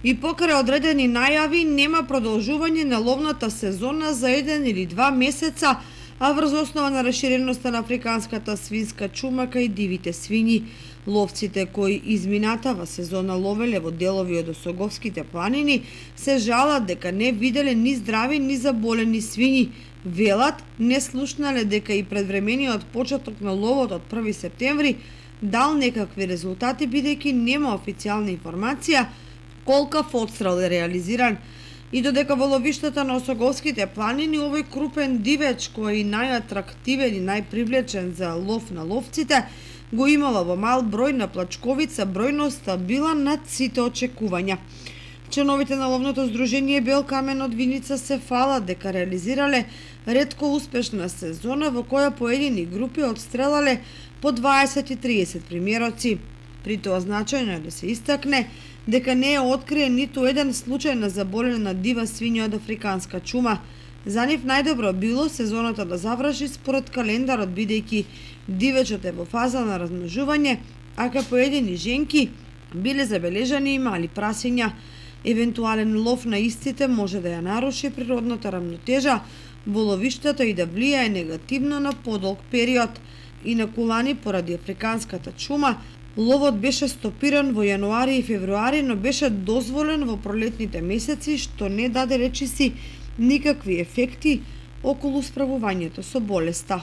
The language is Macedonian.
И покрај одредени најави, нема продолжување на ловната сезона за 1 или 2 месеца, а врз основа на расширеноста на африканската свинска чума кај дивите свињи. Ловците кои изминатава сезона ловеле во делови од Осоговските планини се жалат дека не виделе ни здрави ни заболени свињи. Велат, не слушнале дека и предвремениот почеток на ловот од 1 септември дал некакви резултати, бидејќи нема официјална информација колкав одстрел е реализиран, и додека во ловиштата на Осоговските планини овој крупен дивеч кој е и најатрактивен и најпривлечен за лов на ловците, го имала во мал број на плачковица, бројноста била над сите очекувања. Членовите на ловното здружение Бел камен од Виница се фалат дека реализирале ретко успешна сезона во која поедини групи одстрелале по 20-30 примероци. При тоа значајно е да се истакне дека не е откриен ниту еден случај на заболена дива свиња од африканска чума. За нив најдобро било сезоната да заврши според календарот, бидејќи дивечот е во фаза на размножување, а кај поедини женки биле забележани и мали прасиња. Евентуален лов на истите може да ја наруши природната рамнотежа во ловиштето и да влијае негативно на подолг период. И на кулани поради африканската чума, ловот беше стопиран во јануари и февруари, но беше дозволен во пролетните месеци, што не даде речиси никакви ефекти околу справувањето со болеста.